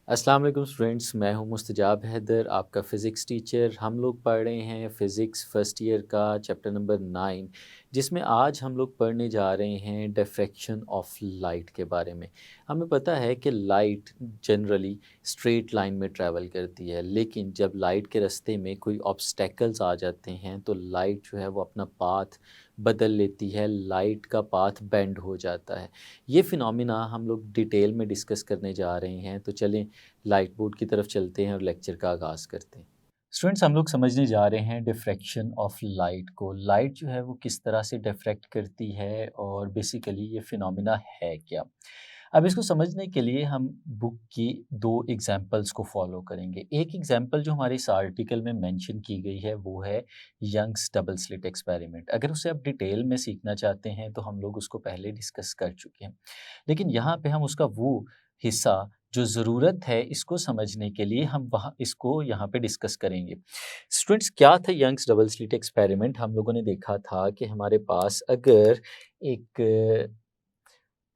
अस्सलाम वालेकुम स्टूडेंट्स, मैं हूं मुस्तजाब हैदर, आपका फ़िज़िक्स टीचर। हम लोग पढ़ रहे हैं फ़िज़िक्स फर्स्ट ईयर का चैप्टर नंबर 9, जिसमें आज हम लोग पढ़ने जा रहे हैं डिफ्रैक्शन ऑफ लाइट के बारे में। हमें पता है कि लाइट जनरली स्ट्रेट लाइन में ट्रैवल करती है, लेकिन जब लाइट के रास्ते में कोई ऑब्स्टेकल्स आ जाते हैं तो लाइट जो है वो अपना पाथ बदल लेती है, लाइट का पाथ बेंड हो जाता है। ये फिनोमिना हम लोग डिटेल में डिस्कस करने जा रहे हैं, तो चलें लाइट बोर्ड की तरफ चलते हैं और लेक्चर का आगाज़ करते हैं। स्टूडेंट्स, हम लोग समझने जा रहे हैं डिफ्रैक्शन ऑफ लाइट को। लाइट जो है वो किस तरह से डिफ्रैक्ट करती है और बेसिकली ये फिनोमिना है क्या। अब इसको समझने के लिए हम बुक की दो एग्जांपल्स को फॉलो करेंगे। एक एग्जांपल जो हमारे इस आर्टिकल में मेंशन की गई है वो है यंग्स डबल स्लिट एक्सपेरिमेंट। अगर उसे आप डिटेल में सीखना चाहते हैं तो हम लोग उसको पहले डिस्कस कर चुके हैं, लेकिन यहाँ पे हम उसका वो हिस्सा जो ज़रूरत है इसको समझने के लिए हम वहाँ इसको यहाँ पे डिस्कस करेंगे। स्टूडेंट्स, क्या था यंग्स डबल स्लिट एक्सपेरिमेंट? हम लोगों ने देखा था कि हमारे पास अगर एक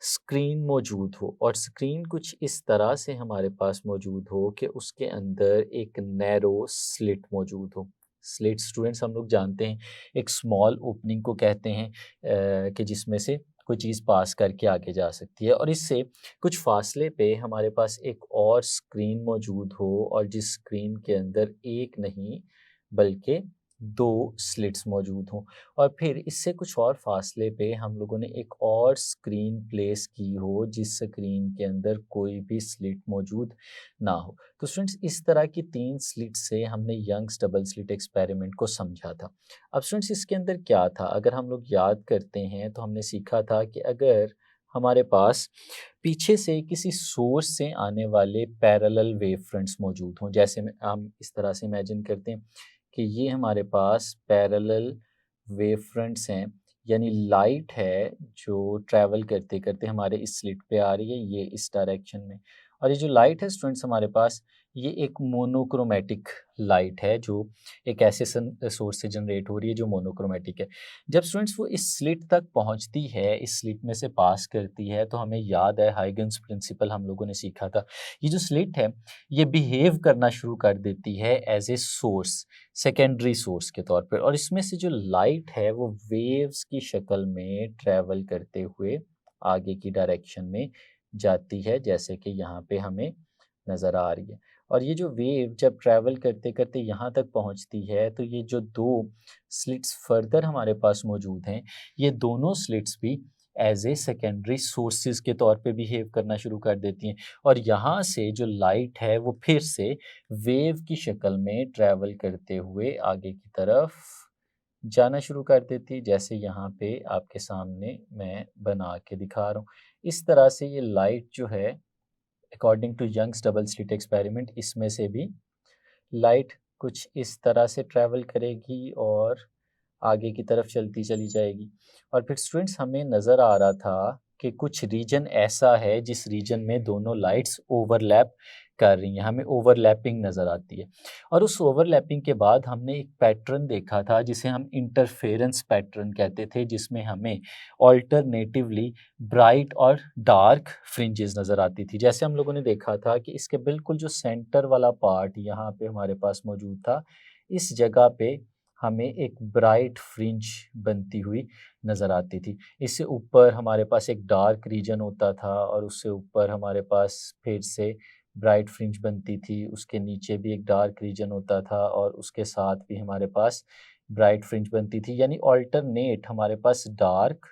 स्क्रीन मौजूद हो और स्क्रीन कुछ इस तरह से हमारे पास मौजूद हो कि उसके अंदर एक नैरो स्लिट मौजूद हो। स्लिट स्टूडेंट्स हम लोग जानते हैं एक स्मॉल ओपनिंग को कहते हैं, कि जिसमें से कोई चीज़ पास करके आगे जा सकती है, और इससे कुछ फासले पे हमारे पास एक और स्क्रीन मौजूद हो और जिस स्क्रीन के अंदर एक नहीं बल्कि दो स्लिट्स मौजूद हों, और फिर इससे कुछ और फासले पे हम लोगों ने एक और स्क्रीन प्लेस की हो जिस स्क्रीन के अंदर कोई भी स्लिट मौजूद ना हो। तो स्टूडेंट्स, इस तरह की 3 स्लिट से हमने यंग्स डबल स्लिट एक्सपेरिमेंट को समझा था। अब स्टूडेंट्स, इसके अंदर क्या था? अगर हम लोग याद करते हैं तो हमने सीखा था कि अगर हमारे पास पीछे से किसी सोर्स से आने वाले पैरेलल वेव फ्रंट्स मौजूद हों, जैसे में हम इस तरह से इमेजिन करते हैं कि ये हमारे पास पैरेलल वेव फ्रंट्स हैं, यानी लाइट है जो ट्रैवल करते करते हमारे इस स्लिट पे आ रही है, ये इस डायरेक्शन में। और ये जो लाइट है स्टूडेंट्स हमारे पास, ये एक मोनोक्रोमैटिक लाइट है जो एक ऐसे सोर्स से जनरेट हो रही है जो मोनोक्रोमैटिक है। जब स्टूडेंट्स वो इस स्लिट तक पहुंचती है, इस स्लिट में से पास करती है, तो हमें याद है हाइगन्स प्रिंसिपल हम लोगों ने सीखा था। ये जो स्लिट है ये बिहेव करना शुरू कर देती है as a source, secondary source के तौर पर, और इसमें से जो लाइट है वो वेव्स की शक्ल में ट्रैवल करते हुए आगे की डायरेक्शन में जाती है, जैसे कि यहाँ पे हमें नज़र आ रही है। और ये जो वेव जब ट्रैवल करते करते यहाँ तक पहुँचती है तो ये जो दो स्लिट्स फर्दर हमारे पास मौजूद हैं, ये दोनों स्लिट्स भी एज ए सेकेंडरी सोर्सेज के तौर पे बिहेव करना शुरू कर देती हैं, और यहाँ से जो लाइट है वो फिर से वेव की शक्ल में ट्रैवल करते हुए आगे की तरफ जाना शुरू कर देती है, जैसे यहाँ पे आपके सामने मैं बना के दिखा रहा हूँ। इस तरह से ये लाइट जो है, according to Young's double slit experiment, इसमें से भी लाइट कुछ इस तरह से ट्रैवल करेगी और आगे की तरफ चलती चली जाएगी। और फिर स्टूडेंट्स, हमें नज़र आ रहा था कि कुछ रीजन ऐसा है जिस रीजन में दोनों लाइट्स ओवरलैप कर रही हैं, हमें ओवरलैपिंग नज़र आती है। और उस ओवरलैपिंग के बाद हमने एक पैटर्न देखा था जिसे हम इंटरफेरेंस पैटर्न कहते थे, जिसमें हमें ऑल्टरनेटिवली ब्राइट और डार्क फ्रिंजेस नज़र आती थी। जैसे हम लोगों ने देखा था कि इसके बिल्कुल जो सेंटर वाला पार्ट यहाँ पे हमारे पास मौजूद था, इस जगह पे हमें एक ब्राइट फ्रिंज बनती हुई नज़र आती थी। इससे ऊपर हमारे पास एक डार्क रीजन होता था और उससे ऊपर हमारे पास फिर से ब्राइट फ्रिंज बनती थी। उसके नीचे भी एक डार्क रीजन होता था और उसके साथ भी हमारे पास ब्राइट फ्रिंज बनती थी, यानी ऑल्टरनेट हमारे पास डार्क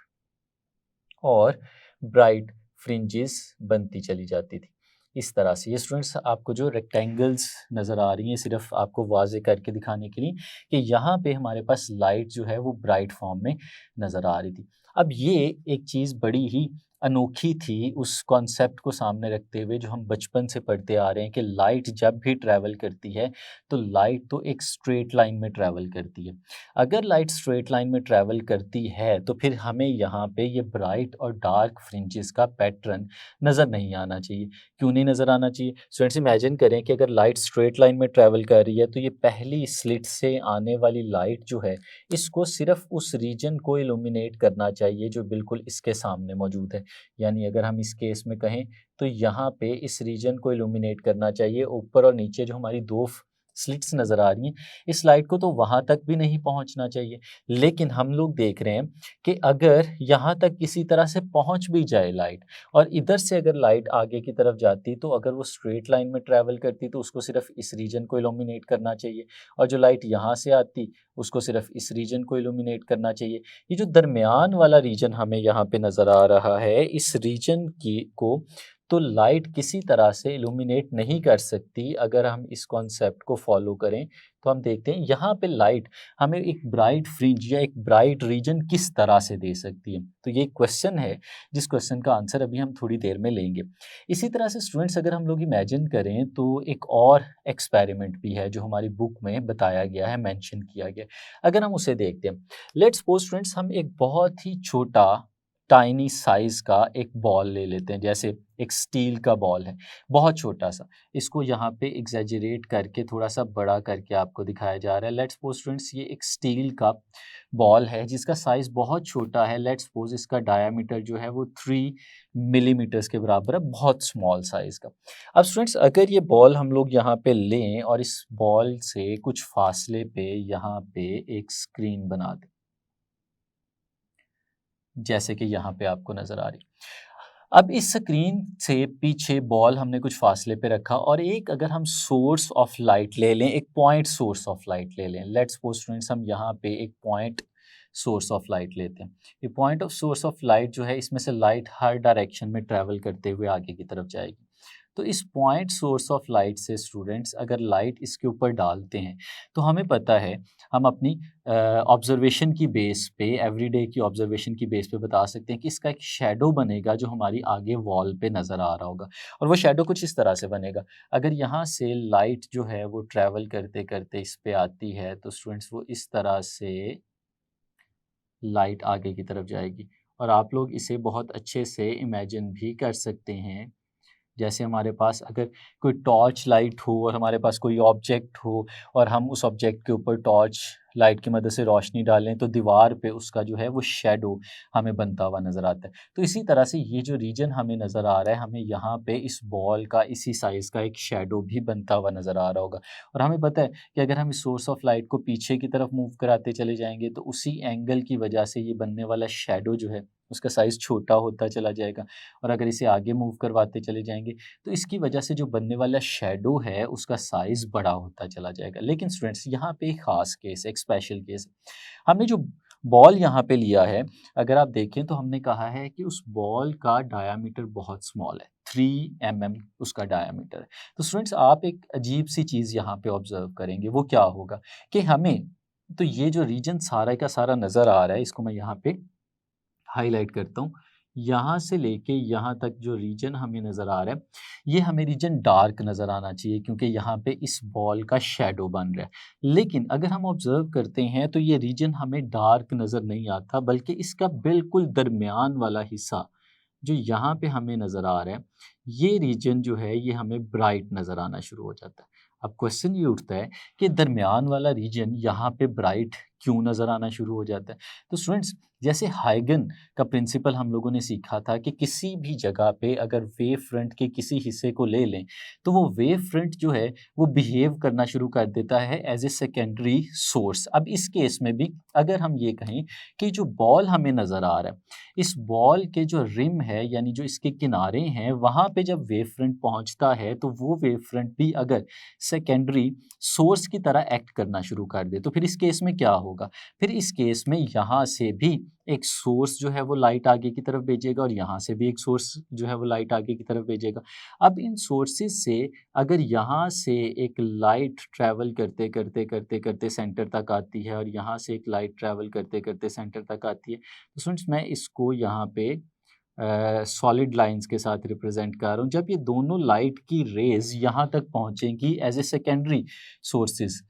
और ब्राइट फ्रिंजेस बनती चली जाती थी। इस तरह से ये स्टूडेंट्स आपको जो रेक्टेंगल्स नज़र आ रही हैं, सिर्फ आपको वाज़े करके दिखाने के लिए कि यहाँ पे हमारे पास लाइट जो है वो ब्राइट फॉर्म में नज़र आ रही थी। अब ये एक चीज़ बड़ी ही अनोखी थी उस कॉन्सेप्ट को सामने रखते हुए जो हम बचपन से पढ़ते आ रहे हैं कि लाइट जब भी ट्रैवल करती है तो लाइट तो एक स्ट्रेट लाइन में ट्रैवल करती है। अगर लाइट स्ट्रेट लाइन में ट्रैवल करती है तो फिर हमें यहाँ पे ये ब्राइट और डार्क फ्रिंजेस का पैटर्न नज़र नहीं आना चाहिए। क्यों नहीं नज़र आना चाहिए? स्टूडेंट्स, इमेजिन करें कि अगर लाइट स्ट्रेट लाइन में ट्रैवल कर रही है तो ये पहली स्लिट से आने वाली लाइट जो है इसको सिर्फ उस रीजन को इल्यूमिनेट करना चाहिए जो बिल्कुल इसके सामने मौजूद है। यानी अगर हम इस केस में कहें तो यहाँ पे इस रीजन को इल्यूमिनेट करना चाहिए। ऊपर और नीचे जो हमारी दो स्लिट्स नज़र आ रही हैं, इस लाइट को तो वहाँ तक भी नहीं पहुँचना चाहिए। लेकिन हम लोग देख रहे हैं कि अगर यहाँ तक किसी तरह से पहुँच भी जाए लाइट, और इधर से अगर लाइट आगे की तरफ जाती, तो अगर वो स्ट्रेट लाइन में ट्रैवल करती तो उसको सिर्फ इस रीजन को इल्यूमिनेट करना चाहिए, और जो लाइट यहाँ से आती उसको सिर्फ इस रीजन को इल्यूमिनेट करना चाहिए। ये जो दरमियान वाला रीजन हमें यहाँ पे नज़र आ रहा है, इस रीजन की को तो लाइट किसी तरह से इल्यूमिनेट नहीं कर सकती। अगर हम इस कॉन्सेप्ट को फॉलो करें तो हम देखते हैं यहाँ पे लाइट हमें एक ब्राइट फ्रिंज या एक ब्राइट रीजन किस तरह से दे सकती है। तो ये क्वेश्चन है जिस क्वेश्चन का आंसर अभी हम थोड़ी देर में लेंगे। इसी तरह से स्टूडेंट्स अगर हम लोग इमेजिन करें तो एक और एक्सपेरिमेंट भी है जो हमारी बुक में बताया गया है, मेंशन किया गया है। अगर हम उसे देखते हैं, लेट्स सपोज स्टूडेंट्स हम एक बहुत ही छोटा टाइनी साइज का एक बॉल ले लेते हैं, जैसे एक स्टील का बॉल है, बहुत छोटा सा। इसको यहाँ पे एग्जैजरेट करके थोड़ा सा बड़ा करके आपको दिखाया जा रहा है। लेट्स सपोज स्टूडेंट्स ये एक स्टील का बॉल है जिसका साइज बहुत छोटा है। लेट्स सपोज इसका डायामीटर जो है वो 3 मिलीमीटर्स के बराबर है, बहुत स्मॉल साइज का। अब स्टूडेंट्स अगर ये बॉल हम लोग यहाँ पे लें और इस बॉल से कुछ फासले पे यहाँ पे एक स्क्रीन बना दें, जैसे कि यहाँ पे आपको नजर आ रही। अब इस स्क्रीन से पीछे बॉल हमने कुछ फासले पे रखा और एक अगर हम सोर्स ऑफ लाइट ले लें, एक पॉइंट सोर्स ऑफ लाइट ले लें। लेट्स सपोज स्टूडेंट्स हम यहाँ पे एक पॉइंट सोर्स ऑफ लाइट लेते हैं। ये point of source of light जो है, इसमें से लाइट हर डायरेक्शन में ट्रैवल करते हुए आगे की तरफ जाएगी। तो इस पॉइंट सोर्स ऑफ लाइट से स्टूडेंट्स अगर लाइट इसके ऊपर डालते हैं तो हमें पता है, हम अपनी ऑब्जर्वेशन की बेस पे, एवरीडे की ऑब्जर्वेशन की बेस पे बता सकते हैं कि इसका एक शेडो बनेगा जो हमारी आगे वॉल पे नज़र आ रहा होगा। और वो शेडो कुछ इस तरह से बनेगा। अगर यहाँ से लाइट जो है वो ट्रैवल करते करते इस पे आती है तो स्टूडेंट्स वो इस तरह से लाइट आगे की तरफ जाएगी। और आप लोग इसे बहुत अच्छे से इमेजिन भी कर सकते हैं, जैसे हमारे पास अगर कोई टॉर्च लाइट हो और हमारे पास कोई ऑब्जेक्ट हो और हम उस ऑब्जेक्ट के ऊपर टॉर्च लाइट की मदद से रोशनी डालें तो दीवार पे उसका जो है वो शेडो हमें बनता हुआ नज़र आता है। तो इसी तरह से ये जो रीजन हमें नज़र आ रहा है, हमें यहाँ पे इस बॉल का इसी साइज़ का एक शेडो भी बनता हुआ नज़र आ रहा होगा। और हमें पता है कि अगर हम इस सोर्स ऑफ लाइट को पीछे की तरफ मूव कराते चले जाएंगे तो उसी एंगल की वजह से ये बनने वाला शेडो जो है उसका साइज़ छोटा होता चला जाएगा। और अगर इसे आगे मूव करवाते चले जाएंगे तो इसकी वजह से जो बनने वाला शेडो है उसका साइज़ बड़ा होता चला जाएगा। लेकिन स्टूडेंट्स यहाँ पे एक ख़ास केस है, एक स्पेशल केस है। हमने जो बॉल यहाँ पे लिया है, अगर आप देखें तो हमने कहा है कि उस बॉल का डायामीटर बहुत स्मॉल है, 3 mm उसका डायामीटर है। तो स्टूडेंट्स आप एक अजीब सी चीज़ यहाँ पे ऑब्जर्व करेंगे, वो क्या होगा कि हमें तो ये जो रीजन सारा का सारा नज़र आ रहा है, इसको मैं यहाँ पे हाईलाइट करता हूँ। यहाँ से लेके यहाँ तक जो रीजन हमें नज़र आ रहा है, ये हमें रीजन डार्क नज़र आना चाहिए क्योंकि यहाँ पे इस बॉल का शेडो बन रहा है। लेकिन अगर हम ऑब्जर्व करते हैं तो ये रीजन हमें डार्क नज़र नहीं आता, बल्कि इसका बिल्कुल दरमियान वाला हिस्सा जो यहाँ पे हमें नज़र आ रहा है, ये रीजन जो है ये हमें ब्राइट नज़र आना शुरू हो जाता है। अब क्वेश्चन ये उठता है कि दरमियान वाला रीजन यहाँ पे ब्राइट क्यों नज़र आना शुरू हो जाता है। तो स्टूडेंट्स जैसे हाइगन का प्रिंसिपल हम लोगों ने सीखा था कि किसी भी जगह पे अगर वेव फ्रंट के किसी हिस्से को ले लें तो वो वेव फ्रंट जो है वो बिहेव करना शुरू कर देता है एज ए सेकेंडरी सोर्स। अब इस केस में भी अगर हम ये कहें कि जो बॉल हमें नज़र आ रहा है, इस बॉल के जो रिम है यानी जो इसके किनारे हैं, वहाँ पे जब वेव फ्रंट पहुँचता है तो वो वेव फ्रंट भी अगर सेकेंडरी सोर्स की तरह एक्ट करना शुरू कर दे तो फिर इस केस में क्या होगा? फिर इस केस में यहाँ से भी एक सोर्स जो है वो लाइट आगे की तरफ भेजेगा और यहाँ से भी एक सोर्स जो है वो लाइट आगे की तरफ भेजेगा। अब इन सोर्सेज से अगर यहाँ से एक लाइट ट्रैवल करते करते करते करते सेंटर तक आती है और यहाँ से एक लाइट ट्रैवल करते करते सेंटर तक आती है, तो स्टूडेंट्स मैं इसको यहाँ पे सॉलिड लाइंस के साथ रिप्रेजेंट कर रहा हूँ। जब ये दोनों लाइट की रेज यहाँ तक पहुँचेंगी एज ए सेकेंडरी सोर्सेज,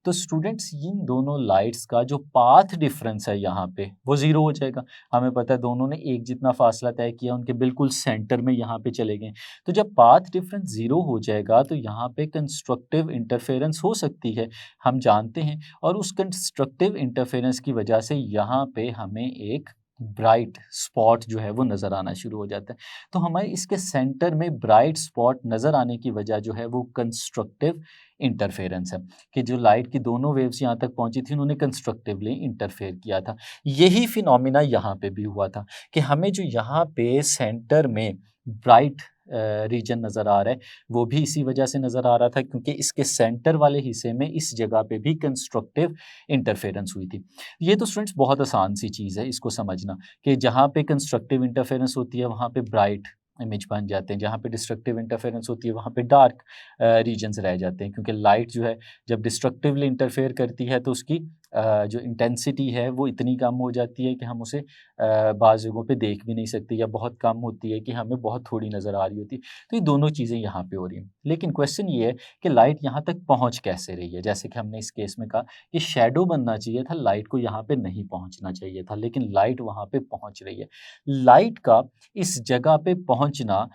तो स्टूडेंट्स इन दोनों लाइट्स का जो पाथ डिफरेंस है यहाँ पे वो ज़ीरो हो जाएगा। हमें पता है दोनों ने एक जितना फासला तय किया, उनके बिल्कुल सेंटर में यहाँ पे चले गए। तो जब पाथ डिफरेंस ज़ीरो हो जाएगा तो यहाँ पे कंस्ट्रक्टिव इंटरफेरेंस हो सकती है, हम जानते हैं। और उस कंस्ट्रक्टिव इंटरफेरेंस की वजह से यहाँ पे हमें एक ब्राइट स्पॉट जो है वो नज़र आना शुरू हो जाता है। तो हमारे इसके सेंटर में ब्राइट स्पॉट नज़र आने की वजह जो है वो कंस्ट्रक्टिव इंटरफेरेंस है, कि जो लाइट की दोनों वेव्स यहाँ तक पहुँची थी उन्होंने कंस्ट्रक्टिवली इंटरफेयर किया था। यही फिनोमिना यहाँ पे भी हुआ था कि हमें जो यहाँ पे सेंटर में ब्राइट रीजन नज़र आ रहा है वो भी इसी वजह से नज़र आ रहा था क्योंकि इसके सेंटर वाले हिस्से में इस जगह पे भी कंस्ट्रक्टिव इंटरफेरेंस हुई थी। ये तो स्टूडेंट्स बहुत आसान सी चीज़ है इसको समझना, कि जहाँ पे कंस्ट्रक्टिव इंटरफेरेंस होती है वहाँ पे ब्राइट इमेज बन जाते हैं, जहाँ पे डिस्ट्रक्टिव इंटरफेरेंस होती है वहाँ पे डार्क रीजन्स रह जाते हैं, क्योंकि लाइट जो है जब डिस्ट्रक्टिवली इंटरफेयर करती है तो उसकी जो इंटेंसिटी है वो इतनी कम हो जाती है कि हम उसे बाज़ जगहों पे देख भी नहीं सकते, या बहुत कम होती है कि हमें बहुत थोड़ी नज़र आ रही होती है। तो ये दोनों चीज़ें यहाँ पे हो रही हैं। लेकिन क्वेश्चन ये है कि लाइट यहाँ तक पहुँच कैसे रही है? जैसे कि हमने इस केस में कहा कि शैडो बनना चाहिए था, लाइट को यहाँ पे नहीं पहुँचना चाहिए था, लेकिन लाइट वहाँ पे पहुँच रही है। लाइट का इस जगह पे पहुँचना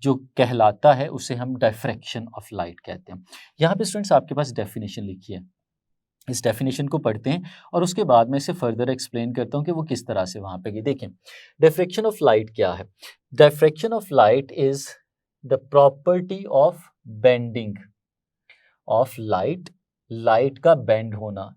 जो कहलाता है उसे हम डिफ्रैक्शन ऑफ लाइट कहते हैं। यहाँ पे स्टूडेंट्स आपके पास डेफिनेशन लिखी है। इस डेफिनेशन को पढ़ते हैं और उसके बाद मैं इसे फर्दर एक्सप्लेन करता हूँ कि वो किस तरह से वहाँ पे गई। देखें, डिफ्रैक्शन ऑफ लाइट क्या है? Diffraction of light is the property of bending of light, light का बेंड होना।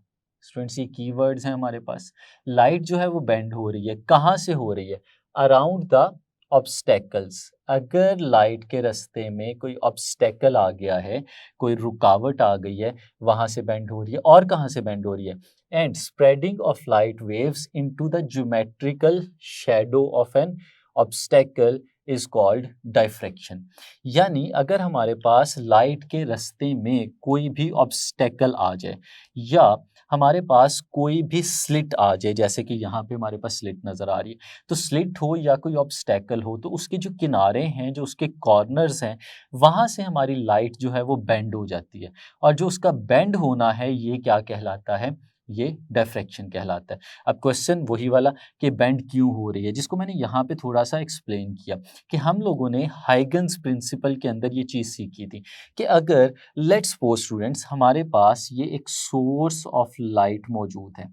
स्टूडेंट्स ये कीवर्ड्स हैं हमारे पास। लाइट जो है वो बेंड हो रही है, कहाँ से हो रही है? Around the obstacles. अगर लाइट के रास्ते में कोई ऑब्स्टेकल आ गया है, कोई रुकावट आ गई है, वहां से बेंड हो रही है। और कहाँ से बेंड हो रही है? And spreading of light waves into the geometrical shadow of N obstacle is called diffraction. यानी अगर हमारे पास लाइट के रास्ते में कोई भी ऑब्स्टेकल आ जाए, या हमारे पास कोई भी स्लिट आ जाए, जैसे कि यहाँ पे हमारे पास स्लिट नज़र आ रही है, तो स्लिट हो या कोई ऑब्स्टेकल हो तो उसके जो किनारे हैं, जो उसके कॉर्नर्स हैं, वहाँ से हमारी लाइट जो है वो बेंड हो जाती है। और जो उसका बेंड होना है ये क्या कहलाता है? ये डिफ्रैक्शन कहलाता है। अब क्वेश्चन वही वाला कि बेंड क्यों हो रही है, जिसको मैंने यहाँ पे थोड़ा सा एक्सप्लेन किया कि हम लोगों ने हाइगन्स प्रिंसिपल के अंदर ये चीज़ सीखी थी कि अगर लेट्स सपोज स्टूडेंट्स हमारे पास ये एक सोर्स ऑफ लाइट मौजूद है।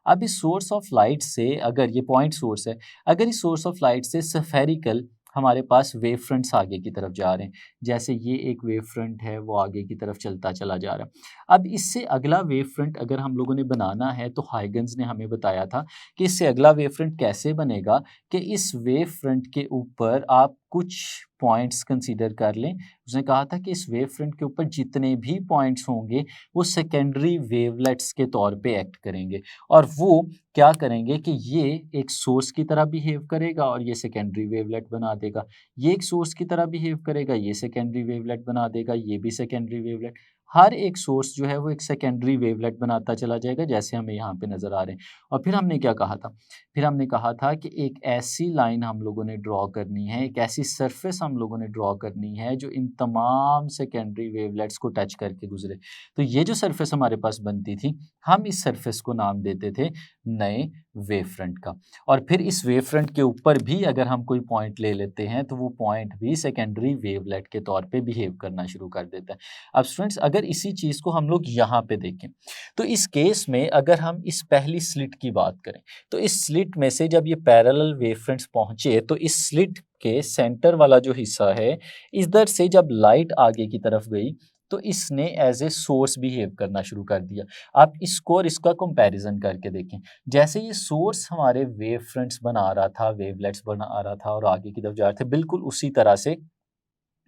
अब इस सोर्स ऑफ लाइट से, अगर ये पॉइंट सोर्स है, अगर इस सोर्स ऑफ लाइट से स्फेरिकल हमारे पास वेव फ्रंट्स आगे की तरफ जा रहे हैं, जैसे ये एक वेव फ्रंट है वो आगे की तरफ चलता चला जा रहा है। अब इससे अगला वेव फ्रंट अगर हम लोगों ने बनाना है तो हाइगन्स ने हमें बताया था कि इससे अगला वेव फ्रंट कैसे बनेगा, कि इस वेव फ्रंट के ऊपर आप कुछ पॉइंट्स कंसीडर कर लें। उसने कहा था कि इस वेव फ्रंट के ऊपर जितने भी पॉइंट्स होंगे वो सेकेंडरी वेवलेट्स के तौर पे एक्ट करेंगे, और वो क्या करेंगे कि ये एक सोर्स की तरह बिहेव करेगा और ये सेकेंडरी वेवलेट बना देगा, ये एक सोर्स की तरह बिहेव करेगा, ये सेकेंडरी वेवलेट बना देगा, ये भी सेकेंडरी वेवलेट। हर एक सोर्स जो है वो एक सेकेंडरी वेवलेट बनाता चला जाएगा, जैसे हमें यहाँ पे नज़र आ रहे हैं। और फिर हमने क्या कहा था? फिर हमने कहा था कि एक ऐसी लाइन हम लोगों ने ड्रॉ करनी है, एक ऐसी सरफेस हम लोगों ने ड्रॉ करनी है जो इन तमाम सेकेंडरी वेवलेट्स को टच करके गुजरे। तो ये जो सरफेस हमारे पास बनती थी, हम इस सरफेस को नाम देते थे नए वेव फ्रंट का। और फिर इस वेव फ्रंट के ऊपर भी अगर हम कोई पॉइंट ले लेते हैं तो वो पॉइंट भी सेकेंडरी वेवलेट के तौर पे बिहेव करना शुरू कर देता है। अब स्टूडेंट्स अगर इसी चीज़ को हम लोग यहाँ पे देखें, तो इस केस में अगर हम इस पहली स्लिट की बात करें, तो इस स्लिट में से जब ये पैरेलल वेव फ्रंट्स पहुंचे तो इस स्लिट के सेंटर वाला जो हिस्सा है, इधर से जब लाइट आगे की तरफ गई तो इसने एज ए सोर्स बिहेव करना शुरू कर दिया। आप इसको और इसका कंपैरिजन करके देखें। जैसे ये सोर्स हमारे वेव फ्रंट्स बना रहा था, वेवलेट्स बना रहा था और आगे की तरफ जा रहे थे, बिल्कुल उसी तरह से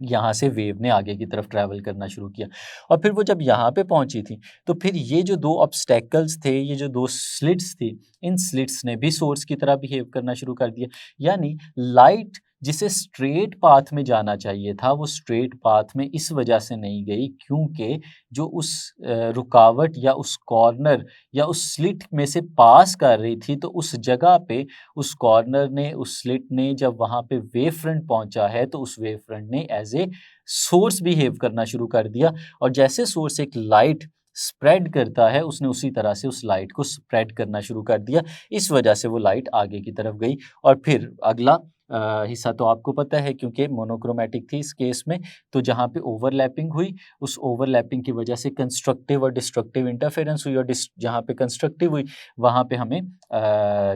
यहाँ से वेव ने आगे की तरफ ट्रैवल करना शुरू किया। और फिर वो जब यहाँ पे पहुँची थी, तो फिर ये जो 2 ऑब्स्टेकल्स थे, ये जो 2 स्लिट्स थी, इन स्लिट्स ने भी सोर्स की तरह बिहेव करना शुरू कर दिया। यानी लाइट जिसे स्ट्रेट पाथ में जाना चाहिए था, वो स्ट्रेट पाथ में इस वजह से नहीं गई क्योंकि जो उस रुकावट या उस कॉर्नर या उस स्लिट में से पास कर रही थी, तो उस जगह पे उस कॉर्नर ने, उस स्लिट ने जब वहाँ पे वेव फ्रंट पहुँचा है तो उस वेव फ्रंट ने एज ए सोर्स बिहेव करना शुरू कर दिया। और जैसे सोर्स एक लाइट स्प्रेड करता है, उसने उसी तरह से उस लाइट को स्प्रेड करना शुरू कर दिया। इस वजह से वो लाइट आगे की तरफ गई और फिर अगला हिस्सा तो आपको पता है क्योंकि मोनोक्रोमेटिक थी इस केस में, तो जहाँ पे ओवरलैपिंग हुई उस ओवरलैपिंग की वजह से कंस्ट्रक्टिव और डिस्ट्रक्टिव इंटरफेरेंस हुई, और जहाँ पे कंस्ट्रक्टिव हुई वहाँ पे हमें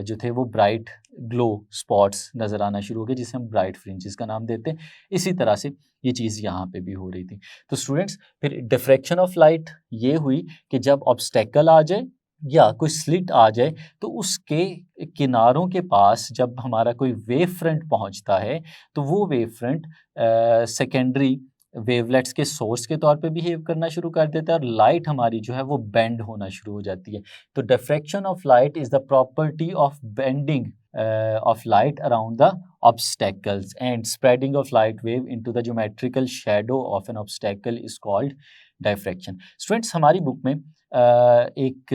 जो थे वो ब्राइट ग्लो स्पॉट्स नज़र आना शुरू हो गए, जिसे हम ब्राइट फ्रिंजेस का नाम देते हैं। इसी तरह से ये चीज़ यहाँ पे भी हो रही थी। तो स्टूडेंट्स, फिर डिफ्रैक्शन ऑफ लाइट ये हुई कि जब ऑब्स्टेकल आ जाए या कोई स्लिट आ जाए, तो उसके किनारों के पास जब हमारा कोई वेव फ्रंट पहुंचता है, तो वो वेव फ्रंट सेकेंडरी वेवलेट्स के सोर्स के तौर पे बिहेव करना शुरू कर देता है, और लाइट हमारी जो है वो बेंड होना शुरू हो जाती है। तो diffraction of light is the property of bending of light around the obstacles, and spreading of light wave into the geometrical shadow of an obstacle is called diffraction. Students, हमारी बुक में एक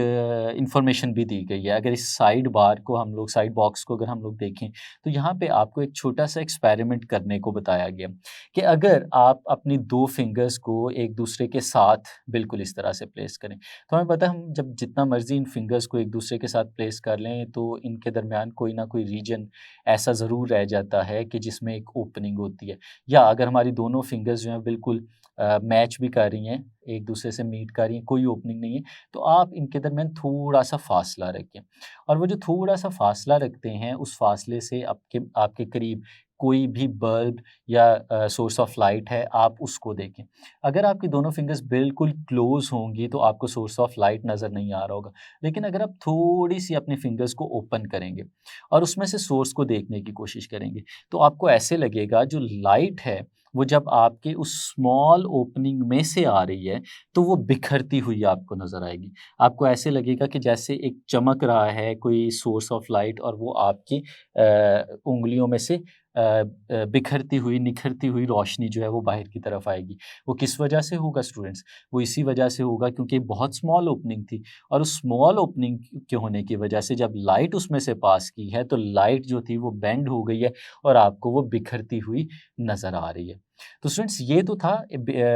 information भी दी गई है। अगर इस side bar को हम लोग, साइड बॉक्स को अगर हम लोग देखें, तो यहाँ पे आपको एक छोटा सा एक्सपेरिमेंट करने को बताया गया कि अगर आप अपनी दो फिंगर्स को एक दूसरे के साथ बिल्कुल इस तरह से प्लेस करें, तो हमें पता है हम जब जितना मर्जी इन फिंगर्स को एक दूसरे के साथ प्लेस कर लें तो इनके दरमियान कोई ना कोई रीजन ऐसा ज़रूर रह जाता है कि जिसमें एक ओपनिंग होती है। या अगर हमारी दोनों फिंगर्स जो हैं बिल्कुल मैच भी कर रही हैं, एक दूसरे से मीट कर रही हैं, कोई ओपनिंग नहीं है, तो आप इनके दरमियान थोड़ा सा फासला रखें, और वो जो थोड़ा सा फासला रखते हैं उस फासले से आपके आपके करीब कोई भी बल्ब या सोर्स ऑफ लाइट है, आप उसको देखें। अगर आपकी दोनों फिंगर्स बिल्कुल क्लोज होंगी तो आपको सोर्स ऑफ लाइट नज़र नहीं आ रहा होगा, लेकिन अगर आप थोड़ी सी अपनी फिंगर्स को ओपन करेंगे और उसमें से सोर्स को देखने की कोशिश करेंगे, तो आपको ऐसे लगेगा जो लाइट है वो जब आपके उस स्मॉल ओपनिंग में से आ रही है तो वो बिखरती हुई आपको नज़र आएगी। आपको ऐसे लगेगा कि जैसे एक चमक रहा है कोई सोर्स ऑफ लाइट, और वो आपकी उंगलियों में से बिखरती हुई, निखरती हुई रोशनी जो है वो बाहर की तरफ आएगी। वो किस वजह से होगा स्टूडेंट्स? वो इसी वजह से होगा क्योंकि बहुत स्मॉल ओपनिंग थी, और उस स्मॉल ओपनिंग के होने की वजह से जब लाइट उसमें से पास की है तो लाइट जो थी वो बेंड हो गई है और आपको वो बिखरती हुई नज़र आ रही है। तो स्टूडेंट्स, ये तो था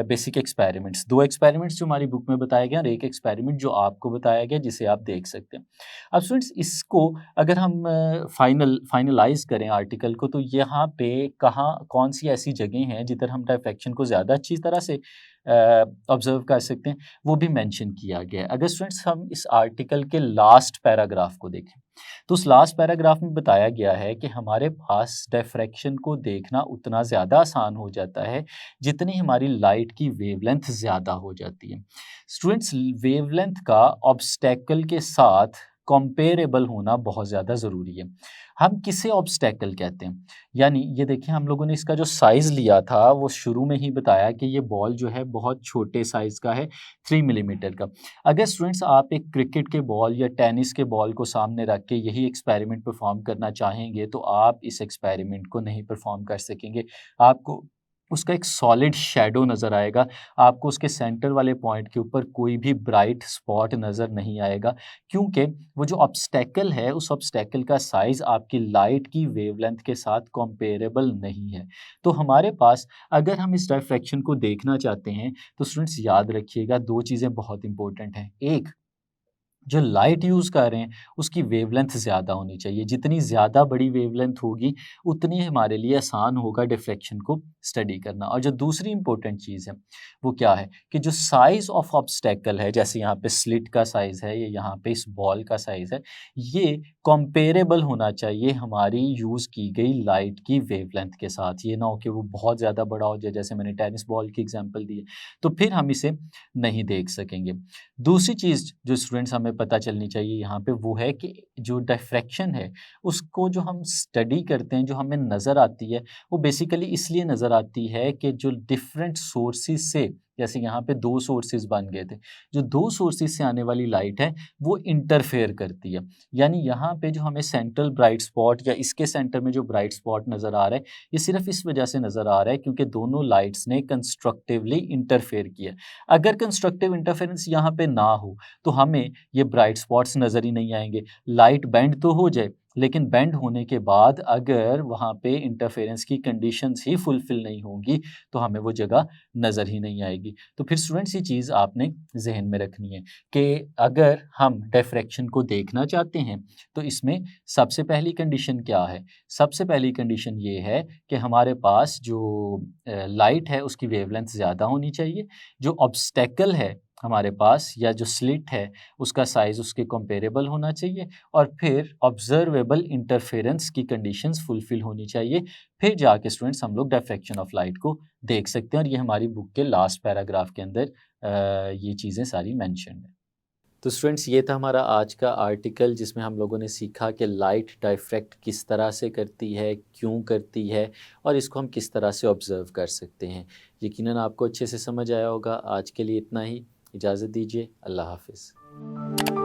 बेसिक एक्सपेरिमेंट्स। 2 एक्सपेरिमेंट्स जो हमारी बुक में बताए गए और एक एक्सपेरिमेंट जो आपको बताया गया जिसे आप देख सकते हैं। अब स्टूडेंट्स, इसको अगर हम फाइनलाइज़ करें आर्टिकल को, तो यहाँ पे कहाँ कौन-सी ऐसी जगह हैं जिधर हम डायफ्रैक्शन को ज़्यादा अच्छी तरह से ऑब्ज़र्व कर सकते हैं, वो भी मेंशन किया गया है। अगर स्टूडेंट्स हम इस आर्टिकल के लास्ट पैराग्राफ को देखें, तो उस लास्ट पैराग्राफ में बताया गया है कि हमारे पास डिफ्रैक्शन को देखना उतना ज़्यादा आसान हो जाता है जितनी हमारी लाइट की वेवलेंथ ज़्यादा हो जाती है। स्टूडेंट्स, वेवलेंथ का ऑब्स्टेकल के साथ कंपेरेबल होना बहुत ज़्यादा ज़रूरी है। हम किसे ऑब्स्टेकल कहते हैं? यानी ये देखिए, हम लोगों ने इसका जो साइज़ लिया था वो शुरू में ही बताया कि ये बॉल जो है बहुत छोटे साइज़ का है, 3 मिलीमीटर का। अगर स्टूडेंट्स आप एक क्रिकेट के बॉल या टेनिस के बॉल को सामने रख के यही एक्सपेरिमेंट परफॉर्म करना चाहेंगे तो आप इस एक्सपेरिमेंट को नहीं परफॉर्म कर सकेंगे। आपको उसका एक सॉलिड शैडो नज़र आएगा, आपको उसके सेंटर वाले पॉइंट के ऊपर कोई भी ब्राइट स्पॉट नज़र नहीं आएगा, क्योंकि वो जो ऑब्स्टेकल है उस ऑब्स्टेकल का साइज़ आपकी लाइट की वेवलेंथ के साथ कंपेरेबल नहीं है। तो हमारे पास, अगर हम इस डायफ्रैक्शन को देखना चाहते हैं, तो स्टूडेंट्स याद रखिएगा 2 चीज़ें बहुत इंपॉर्टेंट हैं। एक, जो लाइट यूज़ कर रहे हैं उसकी वेवलेंथ ज़्यादा होनी चाहिए। जितनी ज़्यादा बड़ी वेवलेंथ होगी उतनी हमारे लिए आसान होगा डिफ्रैक्शन को स्टडी करना। और जो दूसरी इम्पोर्टेंट चीज़ है वो क्या है कि जो साइज़ ऑफ ऑब्स्टेकल है, जैसे यहाँ पे स्लिट का साइज़ है या यहाँ पे इस बॉल का साइज़ है, ये कंपेरेबल होना चाहिए हमारी यूज़ की गई लाइट की वेवलेंथ के साथ। ये ना हो कि वो बहुत ज़्यादा बड़ा हो जाए, जैसे मैंने टेनिस बॉल की एग्जांपल दी है, तो फिर हम इसे नहीं देख सकेंगे। दूसरी चीज़ जो स्टूडेंट्स हमें पता चलनी चाहिए यहाँ पे वो है कि जो डिफ्रैक्शन है उसको जो हम स्टडी करते हैं, जो हमें नज़र आती है, वो बेसिकली इसलिए नज़र आती है कि जो डिफरेंट सोर्सेज से, जैसे यहाँ पे 2 सोर्सेज बन गए थे, जो 2 सोर्सेज से आने वाली लाइट है वो इंटरफेयर करती है। यानी यहाँ पे जो हमें सेंट्रल ब्राइट स्पॉट या इसके सेंटर में जो ब्राइट स्पॉट नज़र आ रहा है, ये सिर्फ इस वजह से नज़र आ रहा है क्योंकि दोनों लाइट्स ने कंस्ट्रक्टिवली इंटरफेयर किया। अगर कंस्ट्रक्टिव इंटरफेरेंस यहाँ पे ना हो तो हमें ये ब्राइट स्पॉट्स नज़र ही नहीं आएंगे। लाइट बेंड तो हो जाए लेकिन बेंड होने के बाद अगर वहाँ पे इंटरफेरेंस की कंडीशंस ही फुलफ़िल नहीं होंगी, तो हमें वो जगह नज़र ही नहीं आएगी। तो फिर स्टूडेंट्स ये चीज़ आपने ज़हन में रखनी है कि अगर हम डिफ्रैक्शन को देखना चाहते हैं, तो इसमें सबसे पहली कंडीशन क्या है? सबसे पहली कंडीशन ये है कि हमारे पास जो लाइट है उसकी वेवलेंथ ज़्यादा होनी चाहिए, जो ऑब्स्टैकल है हमारे पास या जो स्लिट है उसका साइज़ उसके कंपेरेबल होना चाहिए और फिर ऑब्ज़र्वेबल इंटरफेरेंस की कंडीशंस फुलफ़िल होनी चाहिए। फिर जाके स्टूडेंट्स हम लोग डिफ्रैक्शन ऑफ लाइट को देख सकते हैं और ये हमारी बुक के लास्ट पैराग्राफ के अंदर ये चीज़ें सारी मेंशन्ड हैं। तो स्टूडेंट्स ये था हमारा आज का आर्टिकल जिसमें हम लोगों ने सीखा कि लाइट डाइफ्रैक्ट किस तरह से करती है, क्यों करती है और इसको हम किस तरह से ऑब्ज़र्व कर सकते हैं। यकीनन आपको अच्छे से समझ आया होगा। आज के लिए इतना ही। इजाज़त दीजिए। अल्लाह हाफ़िज़।